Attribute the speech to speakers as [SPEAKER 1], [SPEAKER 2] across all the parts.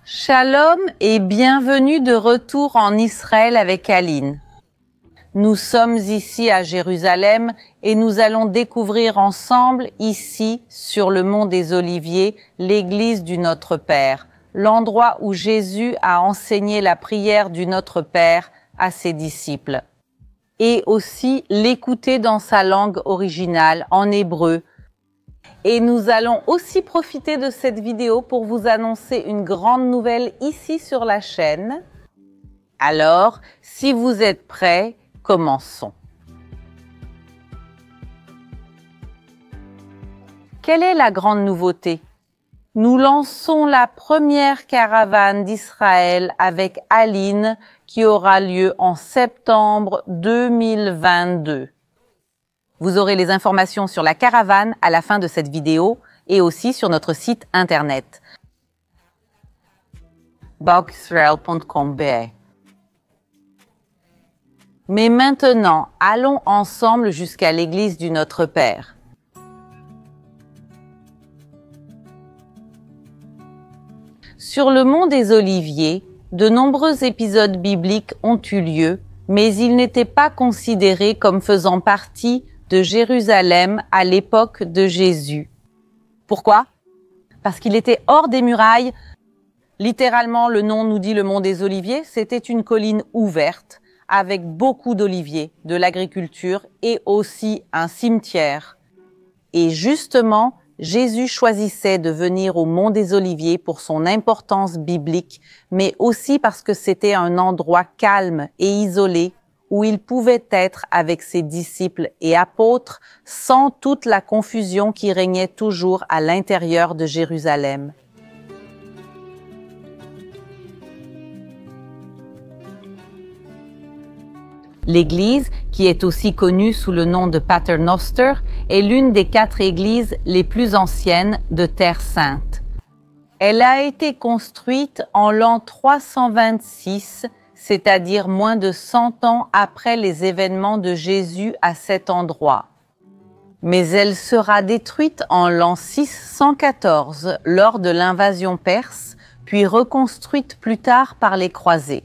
[SPEAKER 1] Shalom et bienvenue de retour en Israël avec Aline. Nous sommes ici à Jérusalem et nous allons découvrir ensemble ici, sur le mont des Oliviers, l'église du Notre Père, l'endroit où Jésus a enseigné la prière du Notre Père à ses disciples. Et aussi l'écouter dans sa langue originale, en hébreu. Et nous allons aussi profiter de cette vidéo pour vous annoncer une grande nouvelle ici sur la chaîne. Alors, si vous êtes prêts, commençons. Quelle est la grande nouveauté? Nous lançons la première caravane d'Israël avec Aline qui aura lieu en septembre 2022. Vous aurez les informations sur la caravane à la fin de cette vidéo et aussi sur notre site internet boxisrael.com. Mais maintenant, allons ensemble jusqu'à l'église du Notre Père. Sur le mont des Oliviers, de nombreux épisodes bibliques ont eu lieu, mais ils n'étaient pas considérés comme faisant partie de Jérusalem à l'époque de Jésus. Pourquoi? Parce qu'il était hors des murailles. Littéralement, le nom nous dit le mont des Oliviers. C'était une colline ouverte avec beaucoup d'oliviers, de l'agriculture et aussi un cimetière. Et justement, Jésus choisissait de venir au mont des Oliviers pour son importance biblique, mais aussi parce que c'était un endroit calme et isolé où il pouvait être avec ses disciples et apôtres sans toute la confusion qui régnait toujours à l'intérieur de Jérusalem. L'église, qui est aussi connue sous le nom de Pater Noster, est l'une des 4 églises les plus anciennes de Terre Sainte. Elle a été construite en l'an 326, c'est-à-dire moins de 100 ans après les événements de Jésus à cet endroit. Mais elle sera détruite en l'an 614 lors de l'invasion perse, puis reconstruite plus tard par les croisés,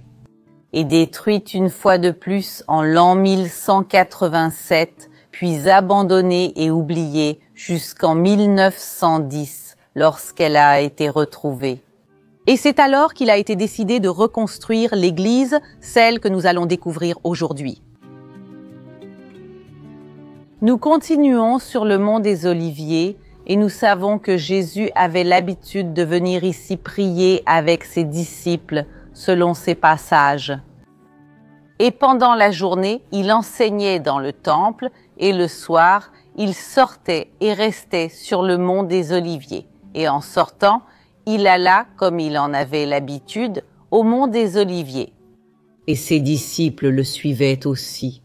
[SPEAKER 1] et détruite une fois de plus en l'an 1187, puis abandonnée et oubliée jusqu'en 1910 lorsqu'elle a été retrouvée. Et c'est alors qu'il a été décidé de reconstruire l'église, celle que nous allons découvrir aujourd'hui. Nous continuons sur le mont des Oliviers et nous savons que Jésus avait l'habitude de venir ici prier avec ses disciples selon ses passages. Et pendant la journée, il enseignait dans le temple et le soir, il sortait et restait sur le mont des Oliviers. Et en sortant, il alla, comme il en avait l'habitude, au mont des Oliviers. Et ses disciples le suivaient aussi.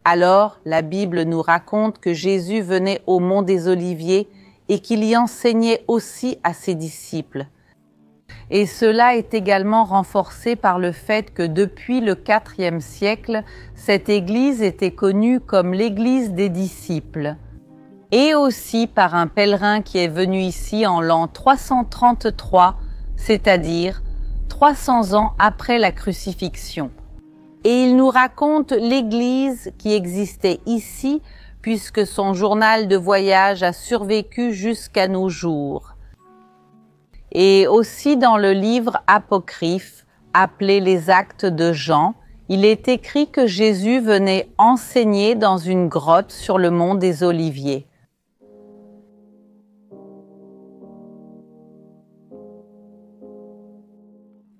[SPEAKER 1] Alors, la Bible nous raconte que Jésus venait au mont des Oliviers et qu'il y enseignait aussi à ses disciples. Et cela est également renforcé par le fait que depuis le IVe siècle, cette église était connue comme l'église des disciples. Et aussi par un pèlerin qui est venu ici en l'an 333, c'est-à-dire 300 ans après la crucifixion. Et il nous raconte l'église qui existait ici, puisque son journal de voyage a survécu jusqu'à nos jours. Et aussi dans le livre apocryphe, appelé les Actes de Jean, il est écrit que Jésus venait enseigner dans une grotte sur le mont des Oliviers.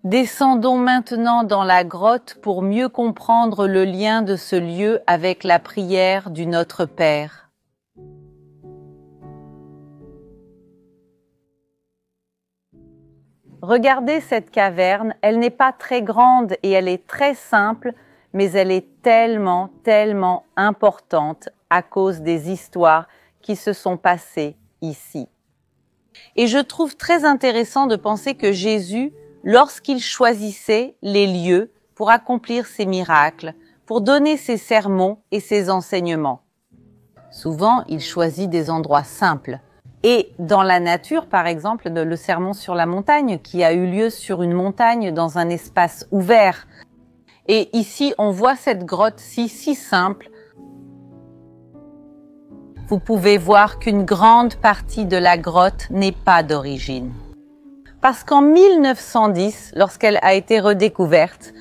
[SPEAKER 1] Descendons maintenant dans la grotte pour mieux comprendre le lien de ce lieu avec la prière du Notre Père. Regardez cette caverne, elle n'est pas très grande et elle est très simple, mais elle est tellement, tellement importante à cause des histoires qui se sont passées ici. Et je trouve très intéressant de penser que Jésus, lorsqu'il choisissait les lieux pour accomplir ses miracles, pour donner ses sermons et ses enseignements, souvent il choisit des endroits simples, Et dans la nature, par exemple, le sermon sur la montagne, qui a eu lieu sur une montagne dans un espace ouvert. Et ici, on voit cette grotte-ci si simple. Vous pouvez voir qu'une grande partie de la grotte n'est pas d'origine. Parce qu'en 1910, lorsqu'elle a été redécouverte,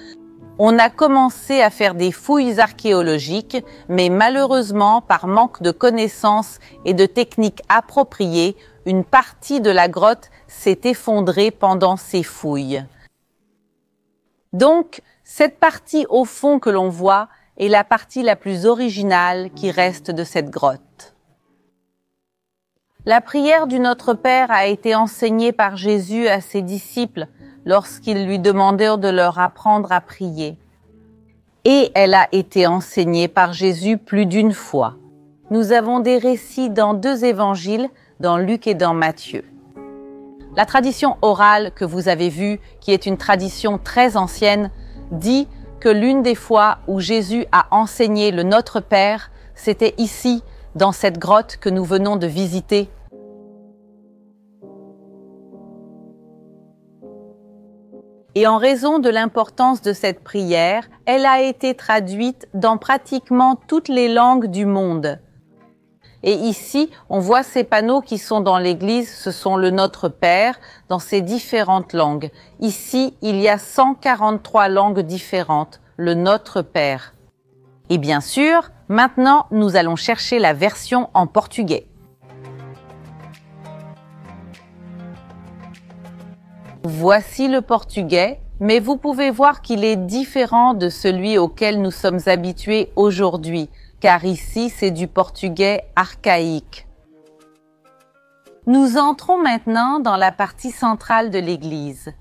[SPEAKER 1] on a commencé à faire des fouilles archéologiques, mais malheureusement, par manque de connaissances et de techniques appropriées, une partie de la grotte s'est effondrée pendant ces fouilles. Donc, cette partie au fond que l'on voit est la partie la plus originale qui reste de cette grotte. La prière du Notre Père a été enseignée par Jésus à ses disciples lorsqu'ils lui demandèrent de leur apprendre à prier. Et elle a été enseignée par Jésus plus d'une fois. Nous avons des récits dans 2 évangiles, dans Luc et dans Matthieu. La tradition orale que vous avez vue, qui est une tradition très ancienne, dit que l'une des fois où Jésus a enseigné le Notre Père, c'était ici, dans cette grotte que nous venons de visiter. Et en raison de l'importance de cette prière, elle a été traduite dans pratiquement toutes les langues du monde. Et ici, on voit ces panneaux qui sont dans l'église, ce sont le Notre Père dans ces différentes langues. Ici, il y a 143 langues différentes, le Notre Père. Et bien sûr, maintenant, nous allons chercher la version en portugais. Voici le portugais, mais vous pouvez voir qu'il est différent de celui auquel nous sommes habitués aujourd'hui, car ici c'est du portugais archaïque. Nous entrons maintenant dans la partie centrale de l'église.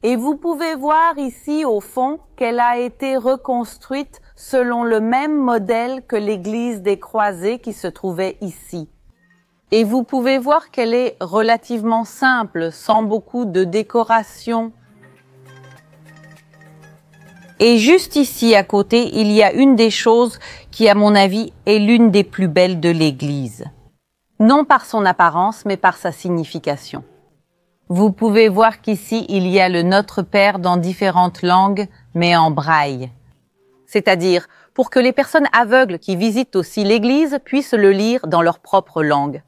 [SPEAKER 1] Et vous pouvez voir ici au fond qu'elle a été reconstruite selon le même modèle que l'église des Croisés qui se trouvait ici. Et vous pouvez voir qu'elle est relativement simple, sans beaucoup de décoration. Et juste ici à côté, il y a une des choses qui, à mon avis, est l'une des plus belles de l'église. Non par son apparence, mais par sa signification. Vous pouvez voir qu'ici, il y a le Notre Père dans différentes langues, mais en braille. C'est-à-dire pour que les personnes aveugles qui visitent aussi l'église puissent le lire dans leur propre langue.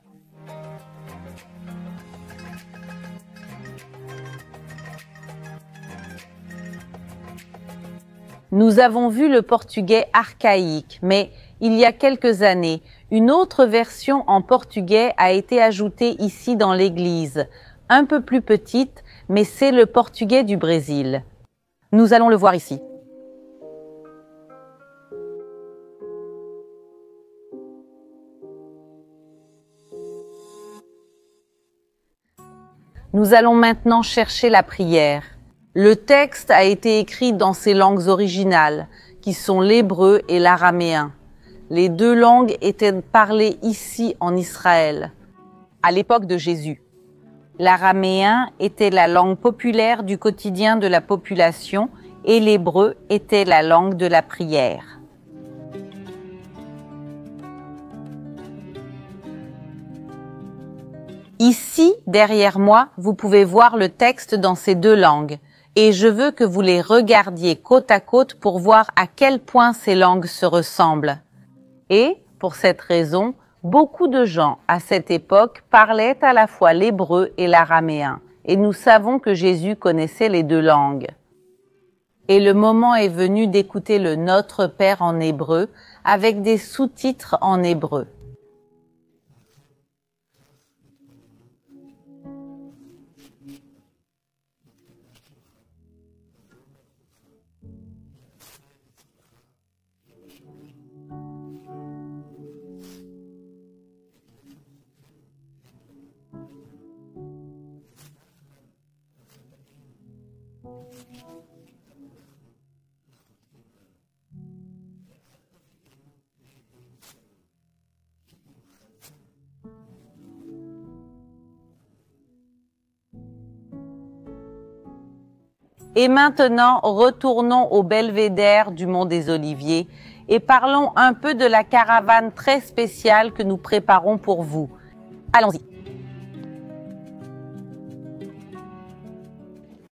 [SPEAKER 1] Nous avons vu le portugais archaïque, mais il y a quelques années, une autre version en portugais a été ajoutée ici dans l'église, un peu plus petite, mais c'est le portugais du Brésil. Nous allons le voir ici. Nous allons maintenant chercher la prière. Le texte a été écrit dans ces langues originales, qui sont l'hébreu et l'araméen. Les 2 langues étaient parlées ici en Israël, à l'époque de Jésus. L'araméen était la langue populaire du quotidien de la population et l'hébreu était la langue de la prière. Ici, derrière moi, vous pouvez voir le texte dans ces 2 langues. Et je veux que vous les regardiez côte à côte pour voir à quel point ces langues se ressemblent. Et, pour cette raison, beaucoup de gens à cette époque parlaient à la fois l'hébreu et l'araméen. Et nous savons que Jésus connaissait les 2 langues. Et le moment est venu d'écouter le Notre Père en hébreu avec des sous-titres en hébreu. Et maintenant, retournons au belvédère du Mont des Oliviers et parlons un peu de la caravane très spéciale que nous préparons pour vous. Allons-y.